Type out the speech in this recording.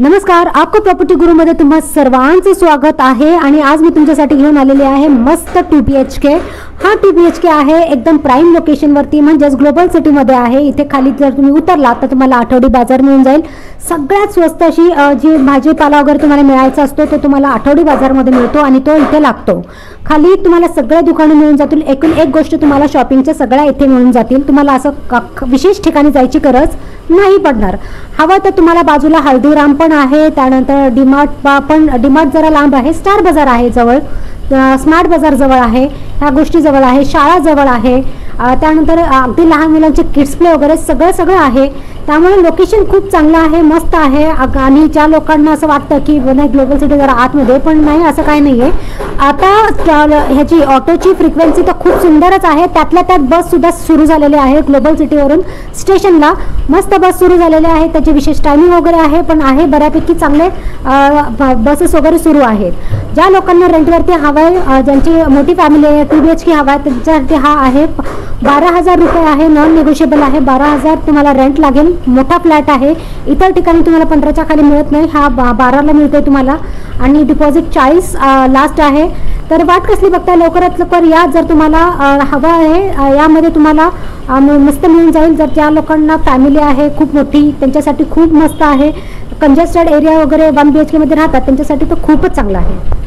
नमस्कार, आपको प्रॉपर्टी गुरु मध्ये तुम्हा सर्वांचं स्वागत आहे। आणि आज मी तुमच्यासाठी घेऊन आलेले आहे मस्त 2 BHK। हा 2 BHK आहे एकदम प्राइम लोकेशन वरती, म्हणजे ग्लोबल सिटी मध्ये आहे। इथे खाली जर तुम्ही उतरलात तर तुम्हाला आठवडी बाजार मिळून जाईल। सगळ्यात स्वस्त अशी जी भाजीपाला वगैरे तुम्हाला मिळायचा असतो तो तुम्हाला आठवडी बाजारमध्ये मिळतो आणि तो इथे लागतो। खाली तुम्हाला सगळे दुकाने मिळून जातील। एकूण एक गोष्ट तुम्हाला शॉपिंगच्या सगळ्या इथे मिळून जातील। तुम्हाला असं विशेष ठिकाणी जायची गरज नाही पडणार। हवं तर तुम्हाला बाजूला हल्दीराम पण आहे, त्यानंतर डीमार्ट जरा लांब आहे, स्टार बाजार आहे जवळ, स्मार्ट बाजार जवळ आहे, ह्या गोष्टी जवळ आहे, शाळा जवळ आहे, त्यानंतर अगदी लहान मुलांचे किड्स प्ले वगैरे सगळं आहे। त्यामुळे लोकेशन खूप चांगलं आहे, मस्त आहे। आणि ज्या लोकांना असं वाटतं की नाही ग्लोबल सिटी जरा आतमध्ये, पण नाही असं काही नाही आहे। आता ह्याची ऑटोची फ्रिक्वेन्सी तर खूप सुंदरच आहे, त्यातल्या त्यात बस सुद्धा सुरू झालेली आहे। ग्लोबल सिटीवरून स्टेशनला मस्त बस सुरू झालेली आहे, त्याची विशेष टायमिंग वगैरे आहे, पण आहे बऱ्यापैकी चांगले बसेस वगैरे सुरू आहेत। ज्या लोकांना रेंटवरती हवं आहे, ज्यांची मोठी फॅमिली आहे, 2 BHK हवा आहे, त्यांच्यासाठी हा आहे। 12,000 रुपये आहे, नॉन निगोशिएबल आहे। 12,000 तुम्हाला रेंट लागेल। मोठा फ्लॅट आहे, इतर ठिकाणी तुम्हाला 15च्या खाली मिळत नाही, हा 12ला मिळतोय तुम्हाला। आणि डिपॉझिट 40 लास्ट आहे। तर वाट कसली बघताय, लवकरात लवकर या जर तुम्हाला हवं आहे। यामध्ये तुम्हाला मस्त मिळून जाईल। जर ज्या लोकांना फॅमिली आहे खूप मोठी, त्यांच्यासाठी खूप मस्त आहे। कंजेस्टेड एरिया वगैरे 1 BHK मध्ये राहतात त्यांच्यासाठी तो खूपच चांगला आहे।